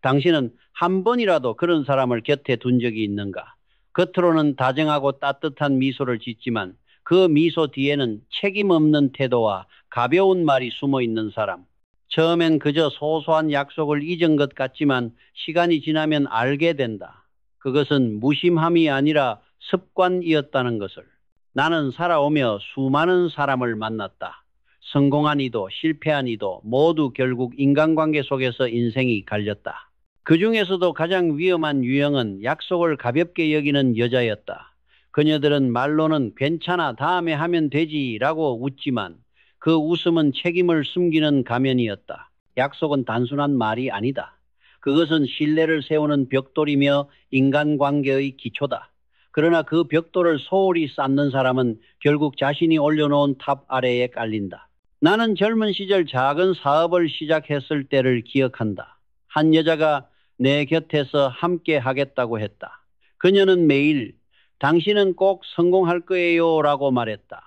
당신은 한 번이라도 그런 사람을 곁에 둔 적이 있는가? 겉으로는 다정하고 따뜻한 미소를 짓지만 그 미소 뒤에는 책임 없는 태도와 가벼운 말이 숨어 있는 사람. 처음엔 그저 소소한 약속을 잊은 것 같지만 시간이 지나면 알게 된다. 그것은 무심함이 아니라 습관이었다는 것을. 나는 살아오며 수많은 사람을 만났다. 성공한 이도 실패한 이도 모두 결국 인간관계 속에서 인생이 갈렸다. 그 중에서도 가장 위험한 유형은 약속을 가볍게 여기는 여자였다. 그녀들은 말로는 괜찮아, 다음에 하면 되지라고 웃지만 그 웃음은 책임을 숨기는 가면이었다. 약속은 단순한 말이 아니다. 그것은 신뢰를 세우는 벽돌이며 인간관계의 기초다. 그러나 그 벽돌을 소홀히 쌓는 사람은 결국 자신이 올려놓은 탑 아래에 깔린다. 나는 젊은 시절 작은 사업을 시작했을 때를 기억한다. 한 여자가 내 곁에서 함께 하겠다고 했다. 그녀는 매일 당신은 꼭 성공할 거예요 라고 말했다.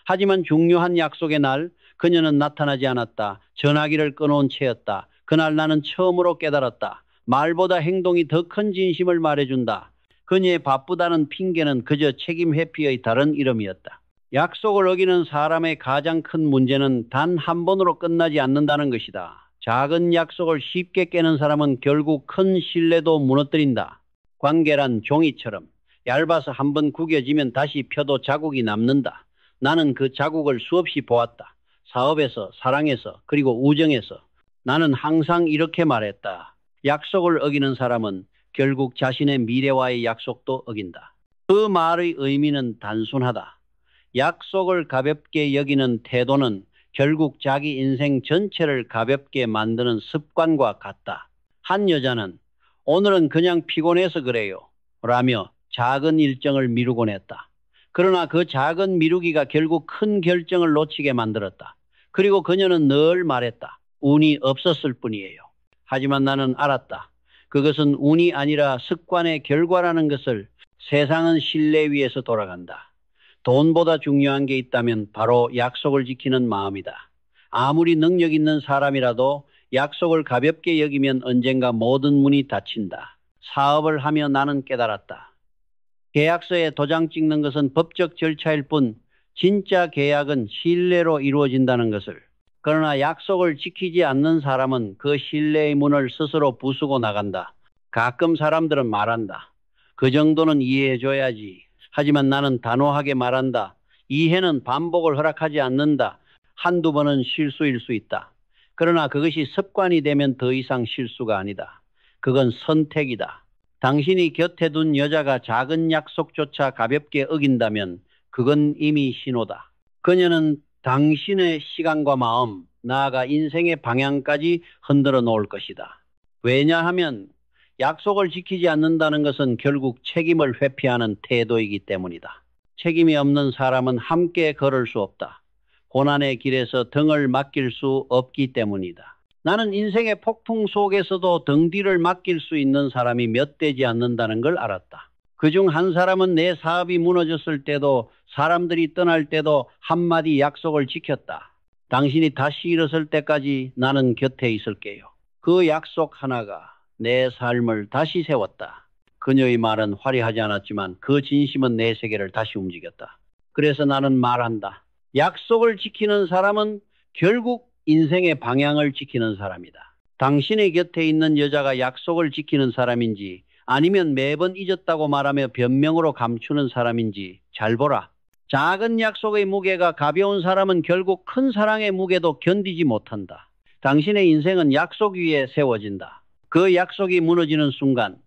하지만 중요한 약속의 날 그녀는 나타나지 않았다. 전화기를 끊어온 채였다. 그날 나는 처음으로 깨달았다. 말보다 행동이 더 큰 진심을 말해준다. 그녀의 바쁘다는 핑계는 그저 책임 회피의 다른 이름이었다. 약속을 어기는 사람의 가장 큰 문제는 단 한 번으로 끝나지 않는다는 것이다. 작은 약속을 쉽게 깨는 사람은 결국 큰 신뢰도 무너뜨린다. 관계란 종이처럼 얇아서 한 번 구겨지면 다시 펴도 자국이 남는다. 나는 그 자국을 수없이 보았다. 사업에서, 사랑에서, 그리고 우정에서. 나는 항상 이렇게 말했다. 약속을 어기는 사람은 결국 자신의 미래와의 약속도 어긴다. 그 말의 의미는 단순하다. 약속을 가볍게 여기는 태도는 결국 자기 인생 전체를 가볍게 만드는 습관과 같다. 한 여자는 오늘은 그냥 피곤해서 그래요 라며 작은 일정을 미루곤 했다. 그러나 그 작은 미루기가 결국 큰 결정을 놓치게 만들었다. 그리고 그녀는 늘 말했다. 운이 없었을 뿐이에요. 하지만 나는 알았다. 그것은 운이 아니라 습관의 결과라는 것을. 세상은 신뢰 위에서 돌아간다. 돈보다 중요한 게 있다면 바로 약속을 지키는 마음이다. 아무리 능력 있는 사람이라도 약속을 가볍게 여기면 언젠가 모든 문이 닫힌다. 사업을 하며 나는 깨달았다. 계약서에 도장 찍는 것은 법적 절차일 뿐 진짜 계약은 신뢰로 이루어진다는 것을. 그러나 약속을 지키지 않는 사람은 그 신뢰의 문을 스스로 부수고 나간다. 가끔 사람들은 말한다. 그 정도는 이해해줘야지. 하지만 나는 단호하게 말한다. 이해는 반복을 허락하지 않는다. 한두 번은 실수일 수 있다. 그러나 그것이 습관이 되면 더 이상 실수가 아니다. 그건 선택이다. 당신이 곁에 둔 여자가 작은 약속조차 가볍게 어긴다면 그건 이미 신호다. 그녀는 당신의 시간과 마음, 나아가 인생의 방향까지 흔들어 놓을 것이다. 왜냐하면 약속을 지키지 않는다는 것은 결국 책임을 회피하는 태도이기 때문이다. 책임이 없는 사람은 함께 걸을 수 없다. 고난의 길에서 등을 맡길 수 없기 때문이다. 나는 인생의 폭풍 속에서도 등 뒤를 맡길 수 있는 사람이 몇 되지 않는다는 걸 알았다. 그중 한 사람은 내 사업이 무너졌을 때도 사람들이 떠날 때도 한마디 약속을 지켰다. 당신이 다시 일어설 때까지 나는 곁에 있을게요. 그 약속 하나가 내 삶을 다시 세웠다. 그녀의 말은 화려하지 않았지만 그 진심은 내 세계를 다시 움직였다. 그래서 나는 말한다. 약속을 지키는 사람은 결국 인생의 방향을 지키는 사람이다. 당신의 곁에 있는 여자가 약속을 지키는 사람인지 아니면 매번 잊었다고 말하며 변명으로 감추는 사람인지 잘 보라. 작은 약속의 무게가 가벼운 사람은 결국 큰 사랑의 무게도 견디지 못한다. 당신의 인생은 약속 위에 세워진다. 그 약속이 무너지는 순간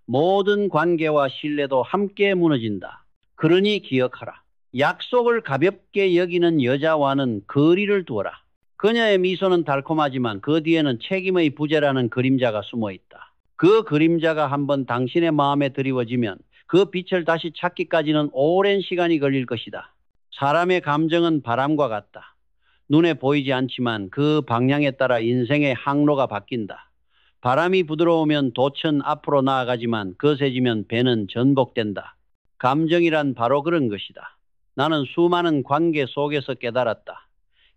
모든 관계와 신뢰도 함께 무너진다. 그러니 기억하라. 약속을 가볍게 여기는 여자와는 거리를 두어라. 그녀의 미소는 달콤하지만 그 뒤에는 책임의 부재라는 그림자가 숨어 있다. 그 그림자가 한번 당신의 마음에 드리워지면 그 빛을 다시 찾기까지는 오랜 시간이 걸릴 것이다. 사람의 감정은 바람과 같다. 눈에 보이지 않지만 그 방향에 따라 인생의 항로가 바뀐다. 바람이 부드러우면 돛은 앞으로 나아가지만 거세지면 배는 전복된다. 감정이란 바로 그런 것이다. 나는 수많은 관계 속에서 깨달았다.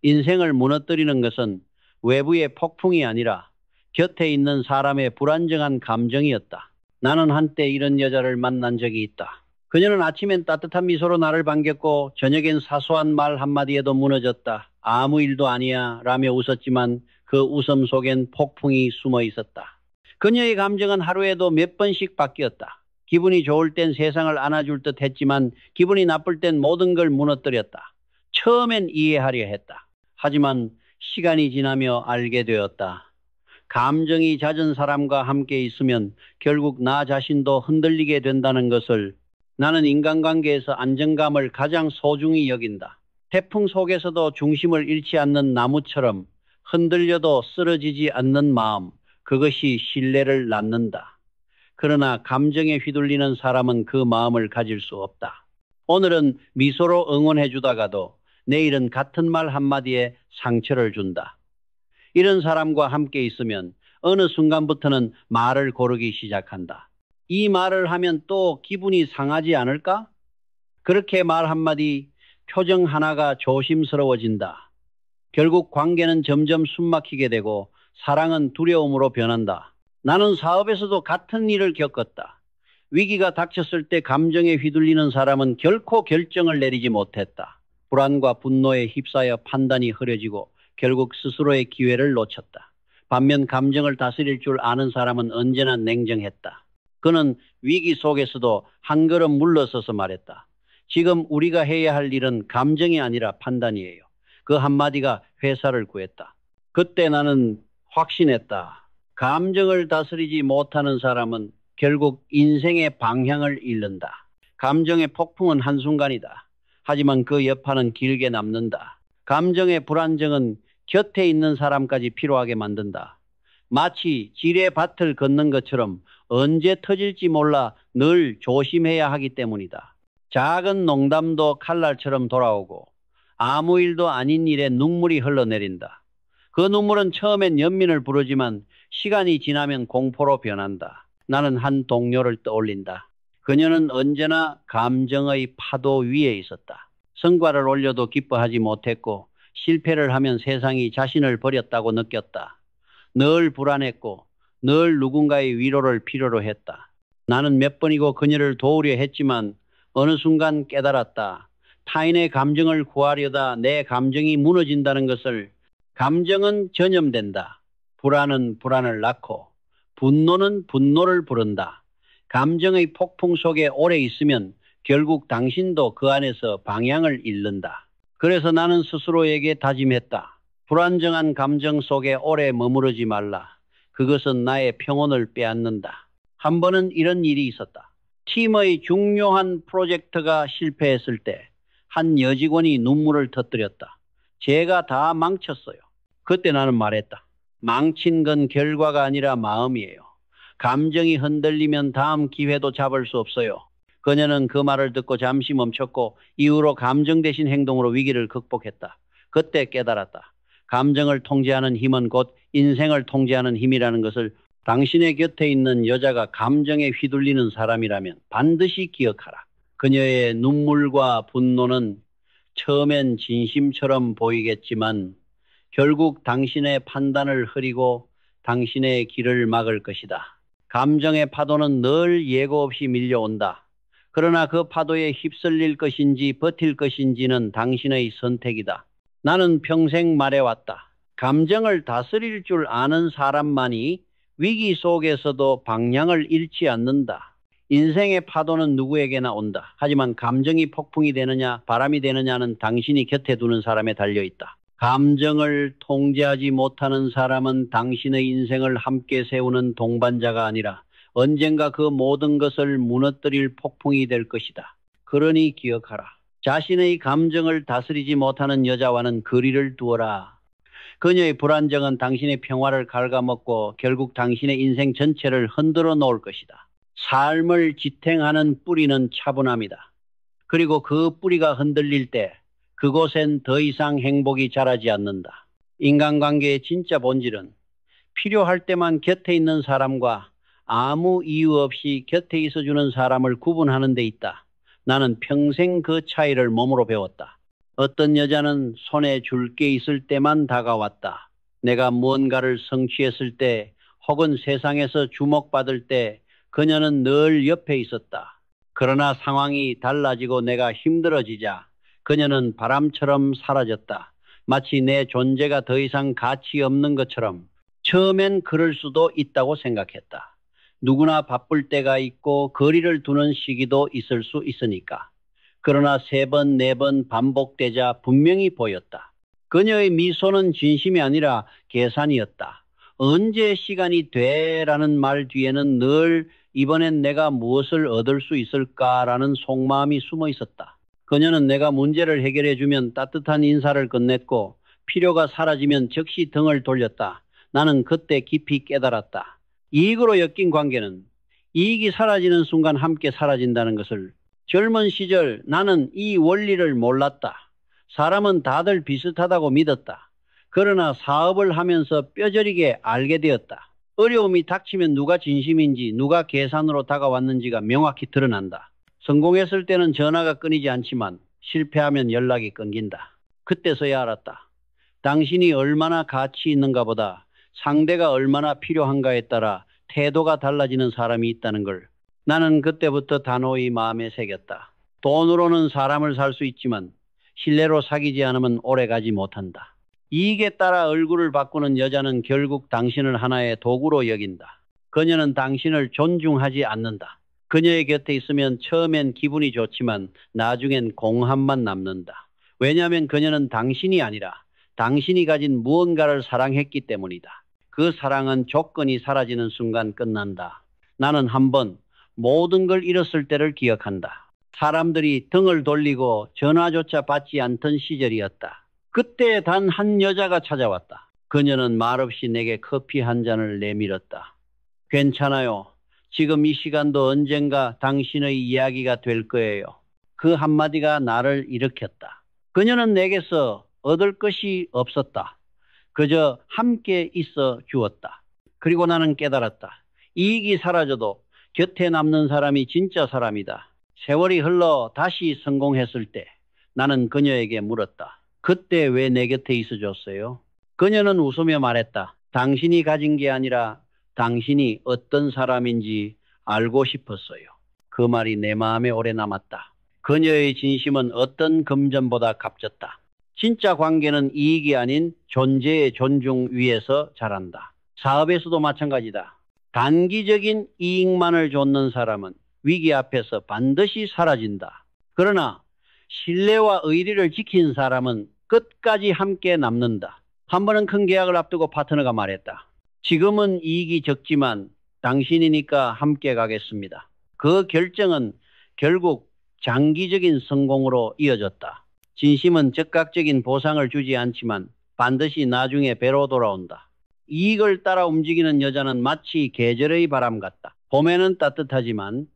인생을 무너뜨리는 것은 외부의 폭풍이 아니라 곁에 있는 사람의 불안정한 감정이었다. 나는 한때 이런 여자를 만난 적이 있다. 그녀는 아침엔 따뜻한 미소로 나를 반겼고 저녁엔 사소한 말 한마디에도 무너졌다. 아무 일도 아니야 라며 웃었지만 그 웃음 속엔 폭풍이 숨어 있었다. 그녀의 감정은 하루에도 몇 번씩 바뀌었다. 기분이 좋을 땐 세상을 안아줄 듯 했지만 기분이 나쁠 땐 모든 걸 무너뜨렸다. 처음엔 이해하려 했다. 하지만 시간이 지나며 알게 되었다. 감정이 잦은 사람과 함께 있으면 결국 나 자신도 흔들리게 된다는 것을. 나는 인간관계에서 안정감을 가장 소중히 여긴다. 태풍 속에서도 중심을 잃지 않는 나무처럼 흔들려도 쓰러지지 않는 마음, 그것이 신뢰를 낳는다. 그러나 감정에 휘둘리는 사람은 그 마음을 가질 수 없다. 오늘은 미소로 응원해 주다가도 내일은 같은 말 한마디에 상처를 준다. 이런 사람과 함께 있으면 어느 순간부터는 말을 고르기 시작한다. 이 말을 하면 또 기분이 상하지 않을까? 그렇게 말 한마디, 표정 하나가 조심스러워진다. 결국 관계는 점점 숨막히게 되고 사랑은 두려움으로 변한다. 나는 사업에서도 같은 일을 겪었다. 위기가 닥쳤을 때 감정에 휘둘리는 사람은 결코 결정을 내리지 못했다. 불안과 분노에 휩싸여 판단이 흐려지고 결국 스스로의 기회를 놓쳤다. 반면 감정을 다스릴 줄 아는 사람은 언제나 냉정했다. 그는 위기 속에서도 한 걸음 물러서서 말했다. 지금 우리가 해야 할 일은 감정이 아니라 판단이에요. 그 한마디가 회사를 구했다. 그때 나는 확신했다. 감정을 다스리지 못하는 사람은 결국 인생의 방향을 잃는다. 감정의 폭풍은 한순간이다. 하지만 그 여파는 길게 남는다. 감정의 불안정은 곁에 있는 사람까지 피로하게 만든다. 마치 지뢰 밭을 걷는 것처럼 언제 터질지 몰라 늘 조심해야 하기 때문이다. 작은 농담도 칼날처럼 돌아오고 아무 일도 아닌 일에 눈물이 흘러내린다. 그 눈물은 처음엔 연민을 부르지만 시간이 지나면 공포로 변한다. 나는 한 동료를 떠올린다. 그녀는 언제나 감정의 파도 위에 있었다. 성과를 올려도 기뻐하지 못했고 실패를 하면 세상이 자신을 버렸다고 느꼈다. 늘 불안했고 늘 누군가의 위로를 필요로 했다. 나는 몇 번이고 그녀를 도우려 했지만 어느 순간 깨달았다. 타인의 감정을 구하려다 내 감정이 무너진다는 것을. 감정은 전염된다. 불안은 불안을 낳고 분노는 분노를 부른다. 감정의 폭풍 속에 오래 있으면 결국 당신도 그 안에서 방향을 잃는다. 그래서 나는 스스로에게 다짐했다. 불안정한 감정 속에 오래 머무르지 말라. 그것은 나의 평온을 빼앗는다. 한 번은 이런 일이 있었다. 팀의 중요한 프로젝트가 실패했을 때 한 여직원이 눈물을 터뜨렸다. 제가 다 망쳤어요. 그때 나는 말했다. 망친 건 결과가 아니라 마음이에요. 감정이 흔들리면 다음 기회도 잡을 수 없어요. 그녀는 그 말을 듣고 잠시 멈췄고 이후로 감정 대신 행동으로 위기를 극복했다. 그때 깨달았다. 감정을 통제하는 힘은 곧 인생을 통제하는 힘이라는 것을. 당신의 곁에 있는 여자가 감정에 휘둘리는 사람이라면 반드시 기억하라. 그녀의 눈물과 분노는 처음엔 진심처럼 보이겠지만 결국 당신의 판단을 흐리고 당신의 길을 막을 것이다. 감정의 파도는 늘 예고 없이 밀려온다. 그러나 그 파도에 휩쓸릴 것인지 버틸 것인지는 당신의 선택이다. 나는 평생 말해왔다. 감정을 다스릴 줄 아는 사람만이 위기 속에서도 방향을 잃지 않는다. 인생의 파도는 누구에게나 온다. 하지만 감정이 폭풍이 되느냐 바람이 되느냐는 당신이 곁에 두는 사람에 달려있다. 감정을 통제하지 못하는 사람은 당신의 인생을 함께 세우는 동반자가 아니라 언젠가 그 모든 것을 무너뜨릴 폭풍이 될 것이다. 그러니 기억하라. 자신의 감정을 다스리지 못하는 여자와는 거리를 두어라. 그녀의 불안정은 당신의 평화를 갉아먹고 결국 당신의 인생 전체를 흔들어 놓을 것이다. 삶을 지탱하는 뿌리는 차분함이다. 그리고 그 뿌리가 흔들릴 때 그곳엔 더 이상 행복이 자라지 않는다. 인간관계의 진짜 본질은 필요할 때만 곁에 있는 사람과 아무 이유 없이 곁에 있어주는 사람을 구분하는 데 있다. 나는 평생 그 차이를 몸으로 배웠다. 어떤 여자는 손에 줄 게 있을 때만 다가왔다. 내가 무언가를 성취했을 때 혹은 세상에서 주목받을 때 그녀는 늘 옆에 있었다. 그러나 상황이 달라지고 내가 힘들어지자 그녀는 바람처럼 사라졌다. 마치 내 존재가 더 이상 가치 없는 것처럼. 처음엔 그럴 수도 있다고 생각했다. 누구나 바쁠 때가 있고 거리를 두는 시기도 있을 수 있으니까. 그러나 3번, 4번 반복되자 분명히 보였다. 그녀의 미소는 진심이 아니라 계산이었다. 언제 시간이 돼라는 말 뒤에는 늘 이번엔 내가 무엇을 얻을 수 있을까라는 속마음이 숨어 있었다. 그녀는 내가 문제를 해결해주면 따뜻한 인사를 건넸고 필요가 사라지면 즉시 등을 돌렸다. 나는 그때 깊이 깨달았다. 이익으로 엮인 관계는 이익이 사라지는 순간 함께 사라진다는 것을. 젊은 시절 나는 이 원리를 몰랐다. 사람은 다들 비슷하다고 믿었다. 그러나 사업을 하면서 뼈저리게 알게 되었다. 어려움이 닥치면 누가 진심인지 누가 계산으로 다가왔는지가 명확히 드러난다. 성공했을 때는 전화가 끊이지 않지만 실패하면 연락이 끊긴다. 그때서야 알았다. 당신이 얼마나 가치 있는가 보다 상대가 얼마나 필요한가에 따라 태도가 달라지는 사람이 있다는 걸. 나는 그때부터 단호히 마음에 새겼다. 돈으로는 사람을 살 수 있지만 신뢰로 사귀지 않으면 오래가지 못한다. 이익에 따라 얼굴을 바꾸는 여자는 결국 당신을 하나의 도구로 여긴다. 그녀는 당신을 존중하지 않는다. 그녀의 곁에 있으면 처음엔 기분이 좋지만 나중엔 공함만 남는다. 왜냐하면 그녀는 당신이 아니라 당신이 가진 무언가를 사랑했기 때문이다. 그 사랑은 조건이 사라지는 순간 끝난다. 나는 한번 모든 걸 잃었을 때를 기억한다. 사람들이 등을 돌리고 전화조차 받지 않던 시절이었다. 그때 단 한 여자가 찾아왔다. 그녀는 말없이 내게 커피 한 잔을 내밀었다. 괜찮아요. 지금 이 시간도 언젠가 당신의 이야기가 될 거예요. 그 한마디가 나를 일으켰다. 그녀는 내게서 얻을 것이 없었다. 그저 함께 있어 주었다. 그리고 나는 깨달았다. 이익이 사라져도 곁에 남는 사람이 진짜 사람이다. 세월이 흘러 다시 성공했을 때 나는 그녀에게 물었다. 그때 왜 내 곁에 있어 줬어요? 그녀는 웃으며 말했다. 당신이 가진 게 아니라 당신이 어떤 사람인지 알고 싶었어요. 그 말이 내 마음에 오래 남았다. 그녀의 진심은 어떤 금전보다 값졌다. 진짜 관계는 이익이 아닌 존재의 존중 위에서 자란다. 사업에서도 마찬가지다. 단기적인 이익만을 좇는 사람은 위기 앞에서 반드시 사라진다. 그러나 신뢰와 의리를 지킨 사람은 끝까지 함께 남는다. 한 번은 큰 계약을 앞두고 파트너가 말했다. 지금은 이익이 적지만 당신이니까 함께 가겠습니다. 그 결정은 결국 장기적인 성공으로 이어졌다. 진심은 즉각적인 보상을 주지 않지만 반드시 나중에 배로 돌아온다. 이익을 따라 움직이는 여자는 마치 계절의 바람 같다. 봄에는 따뜻하지만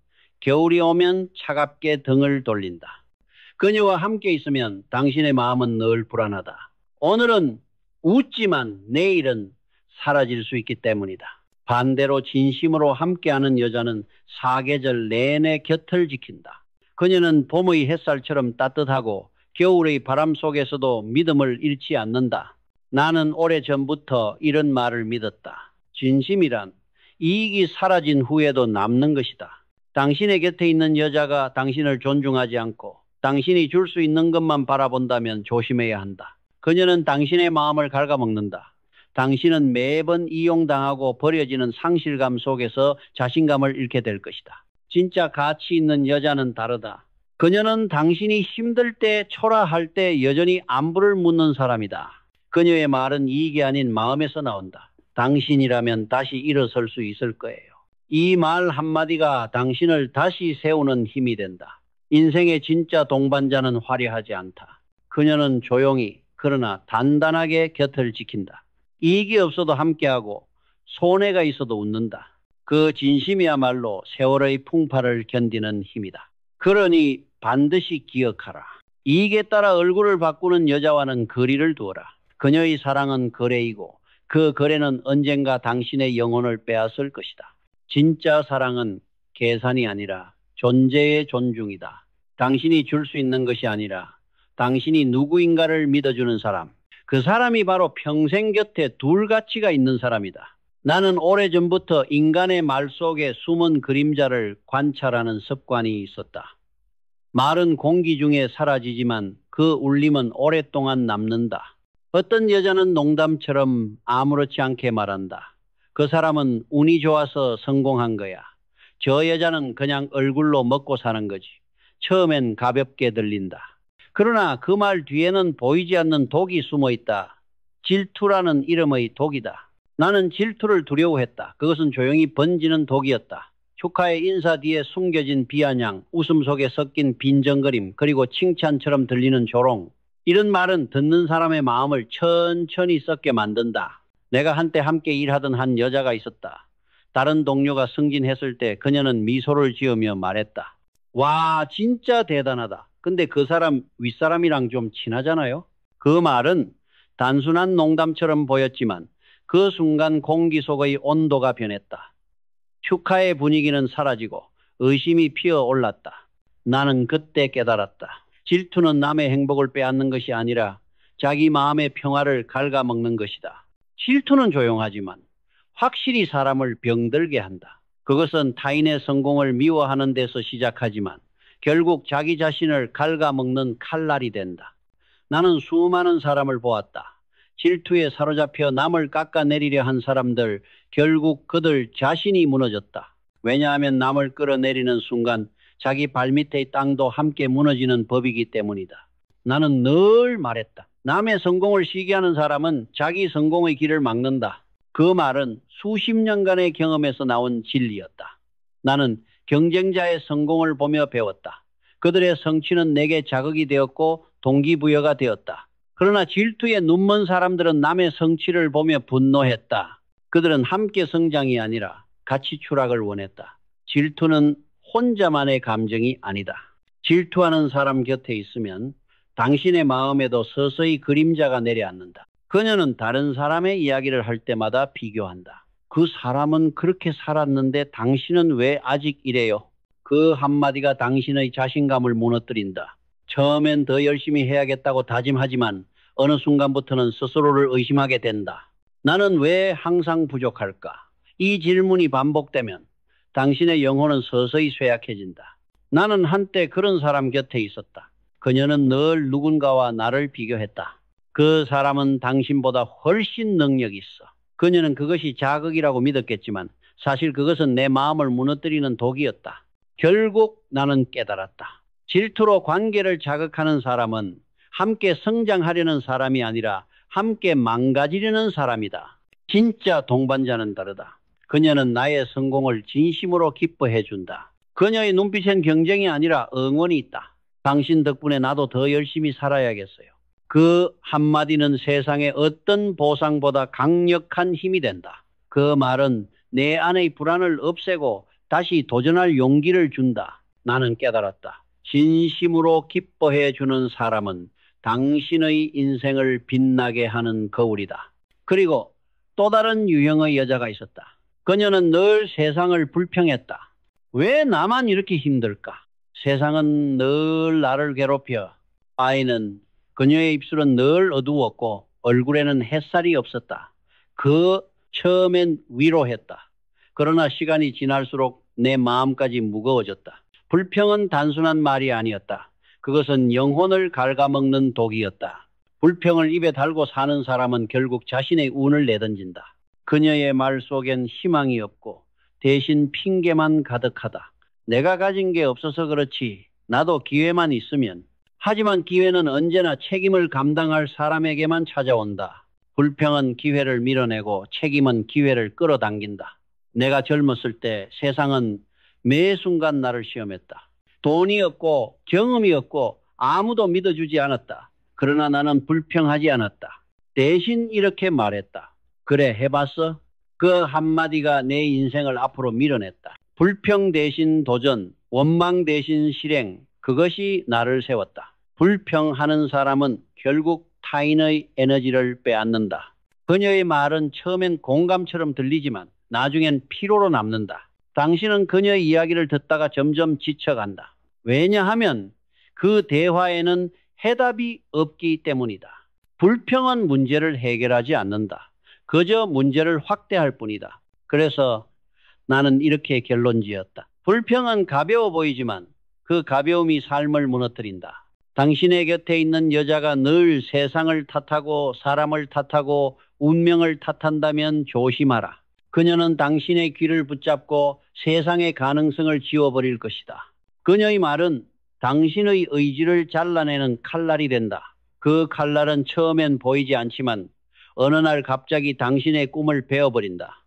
겨울이 오면 차갑게 등을 돌린다. 그녀와 함께 있으면 당신의 마음은 늘 불안하다. 오늘은 웃지만 내일은 사라질 수 있기 때문이다. 반대로 진심으로 함께하는 여자는 사계절 내내 곁을 지킨다. 그녀는 봄의 햇살처럼 따뜻하고 겨울의 바람 속에서도 믿음을 잃지 않는다. 나는 오래전부터 이런 말을 믿었다. 진심이란 이익이 사라진 후에도 남는 것이다. 당신의 곁에 있는 여자가 당신을 존중하지 않고 당신이 줄 수 있는 것만 바라본다면 조심해야 한다. 그녀는 당신의 마음을 갉아먹는다. 당신은 매번 이용당하고 버려지는 상실감 속에서 자신감을 잃게 될 것이다. 진짜 가치 있는 여자는 다르다. 그녀는 당신이 힘들 때, 초라할 때 여전히 안부를 묻는 사람이다. 그녀의 말은 이익이 아닌 마음에서 나온다. 당신이라면 다시 일어설 수 있을 거예요. 이 말 한마디가 당신을 다시 세우는 힘이 된다. 인생의 진짜 동반자는 화려하지 않다. 그녀는 조용히 그러나 단단하게 곁을 지킨다. 이익이 없어도 함께하고 손해가 있어도 웃는다. 그 진심이야말로 세월의 풍파를 견디는 힘이다. 그러니 반드시 기억하라. 이익에 따라 얼굴을 바꾸는 여자와는 거리를 두어라. 그녀의 사랑은 거래이고 그 거래는 언젠가 당신의 영혼을 빼앗을 것이다. 진짜 사랑은 계산이 아니라 존재의 존중이다. 당신이 줄 수 있는 것이 아니라 당신이 누구인가를 믿어주는 사람. 그 사람이 바로 평생 곁에 둘 가치가 있는 사람이다. 나는 오래전부터 인간의 말 속에 숨은 그림자를 관찰하는 습관이 있었다. 말은 공기 중에 사라지지만 그 울림은 오랫동안 남는다. 어떤 여자는 농담처럼 아무렇지 않게 말한다. 그 사람은 운이 좋아서 성공한 거야. 저 여자는 그냥 얼굴로 먹고 사는 거지. 처음엔 가볍게 들린다. 그러나 그 말 뒤에는 보이지 않는 독이 숨어 있다. 질투라는 이름의 독이다. 나는 질투를 두려워했다. 그것은 조용히 번지는 독이었다. 축하의 인사 뒤에 숨겨진 비아냥, 웃음 속에 섞인 빈정거림, 그리고 칭찬처럼 들리는 조롱. 이런 말은 듣는 사람의 마음을 천천히 썩게 만든다. 내가 한때 함께 일하던 한 여자가 있었다. 다른 동료가 승진했을 때 그녀는 미소를 지으며 말했다. 와, 진짜 대단하다. 근데 그 사람 윗사람이랑 좀 친하잖아요? 그 말은 단순한 농담처럼 보였지만 그 순간 공기 속의 온도가 변했다. 축하의 분위기는 사라지고 의심이 피어올랐다. 나는 그때 깨달았다. 질투는 남의 행복을 빼앗는 것이 아니라 자기 마음의 평화를 갉아먹는 것이다. 질투는 조용하지만 확실히 사람을 병들게 한다. 그것은 타인의 성공을 미워하는 데서 시작하지만 결국 자기 자신을 갉아먹는 칼날이 된다. 나는 수많은 사람을 보았다. 질투에 사로잡혀 남을 깎아내리려 한 사람들, 결국 그들 자신이 무너졌다. 왜냐하면 남을 끌어내리는 순간 자기 발밑의 땅도 함께 무너지는 법이기 때문이다. 나는 늘 말했다. 남의 성공을 시기하는 사람은 자기 성공의 길을 막는다. 그 말은 수십 년간의 경험에서 나온 진리였다. 나는 경쟁자의 성공을 보며 배웠다. 그들의 성취는 내게 자극이 되었고 동기부여가 되었다. 그러나 질투에 눈먼 사람들은 남의 성취를 보며 분노했다. 그들은 함께 성장이 아니라 같이 추락을 원했다. 질투는 혼자만의 감정이 아니다. 질투하는 사람 곁에 있으면 당신의 마음에도 서서히 그림자가 내려앉는다. 그녀는 다른 사람의 이야기를 할 때마다 비교한다. 그 사람은 그렇게 살았는데 당신은 왜 아직 이래요? 그 한마디가 당신의 자신감을 무너뜨린다. 처음엔 더 열심히 해야겠다고 다짐하지만 어느 순간부터는 스스로를 의심하게 된다. 나는 왜 항상 부족할까? 이 질문이 반복되면 당신의 영혼은 서서히 쇠약해진다. 나는 한때 그런 사람 곁에 있었다. 그녀는 늘 누군가와 나를 비교했다. 그 사람은 당신보다 훨씬 능력이 있어. 그녀는 그것이 자극이라고 믿었겠지만 사실 그것은 내 마음을 무너뜨리는 독이었다. 결국 나는 깨달았다. 질투로 관계를 자극하는 사람은 함께 성장하려는 사람이 아니라 함께 망가지려는 사람이다. 진짜 동반자는 다르다. 그녀는 나의 성공을 진심으로 기뻐해 준다. 그녀의 눈빛엔 경쟁이 아니라 응원이 있다. 당신 덕분에 나도 더 열심히 살아야겠어요. 그 한마디는 세상의 어떤 보상보다 강력한 힘이 된다. 그 말은 내 안의 불안을 없애고 다시 도전할 용기를 준다. 나는 깨달았다. 진심으로 기뻐해 주는 사람은 당신의 인생을 빛나게 하는 거울이다. 그리고 또 다른 유형의 여자가 있었다. 그녀는 늘 세상을 불평했다. 왜 나만 이렇게 힘들까? 세상은 늘 나를 괴롭혀. 그녀의 입술은 늘 어두웠고 얼굴에는 햇살이 없었다. 처음엔 위로했다. 그러나 시간이 지날수록 내 마음까지 무거워졌다. 불평은 단순한 말이 아니었다. 그것은 영혼을 갉아먹는 독이었다. 불평을 입에 달고 사는 사람은 결국 자신의 운을 내던진다. 그녀의 말 속엔 희망이 없고 대신 핑계만 가득하다. 내가 가진 게 없어서 그렇지. 나도 기회만 있으면. 하지만 기회는 언제나 책임을 감당할 사람에게만 찾아온다. 불평은 기회를 밀어내고 책임은 기회를 끌어당긴다. 내가 젊었을 때 세상은 매 순간 나를 시험했다. 돈이 없고 경험이 없고 아무도 믿어주지 않았다. 그러나 나는 불평하지 않았다. 대신 이렇게 말했다. 그래, 해봤어? 그 한마디가 내 인생을 앞으로 밀어냈다. 불평 대신 도전, 원망 대신 실행, 그것이 나를 세웠다. 불평하는 사람은 결국 타인의 에너지를 빼앗는다. 그녀의 말은 처음엔 공감처럼 들리지만 나중엔 피로로 남는다. 당신은 그녀의 이야기를 듣다가 점점 지쳐간다. 왜냐하면 그 대화에는 해답이 없기 때문이다. 불평은 문제를 해결하지 않는다. 그저 문제를 확대할 뿐이다. 그래서 나는 이렇게 결론지었다. 불평은 가벼워 보이지만 그 가벼움이 삶을 무너뜨린다. 당신의 곁에 있는 여자가 늘 세상을 탓하고 사람을 탓하고 운명을 탓한다면 조심하라. 그녀는 당신의 귀를 붙잡고 세상의 가능성을 지워버릴 것이다. 그녀의 말은 당신의 의지를 잘라내는 칼날이 된다. 그 칼날은 처음엔 보이지 않지만 어느 날 갑자기 당신의 꿈을 베어버린다.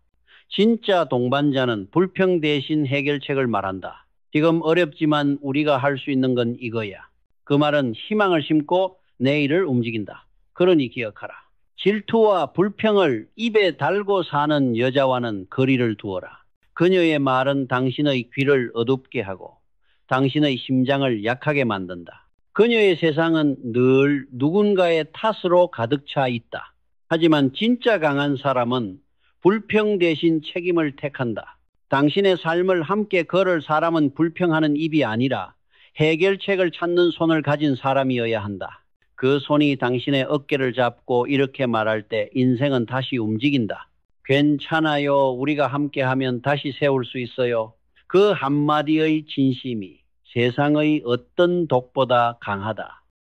진짜 동반자는 불평 대신 해결책을 말한다. 지금 어렵지만 우리가 할 수 있는 건 이거야. 그 말은 희망을 심고 내일을 움직인다. 그러니 기억하라. 질투와 불평을 입에 달고 사는 여자와는 거리를 두어라. 그녀의 말은 당신의 귀를 어둡게 하고 당신의 심장을 약하게 만든다. 그녀의 세상은 늘 누군가의 탓으로 가득 차 있다. 하지만 진짜 강한 사람은 불평 대신 책임을 택한다. 당신의 삶을 함께 걸을 사람은 불평하는 입이 아니라 해결책을 찾는 손을 가진 사람이어야 한다. 그 손이 당신의 어깨를 잡고 이렇게 말할 때 인생은 다시 움직인다. 괜찮아요. 우리가 함께하면 다시 세울 수 있어요. 그 한마디의 진심이 세상의 어떤 독보다 강하다.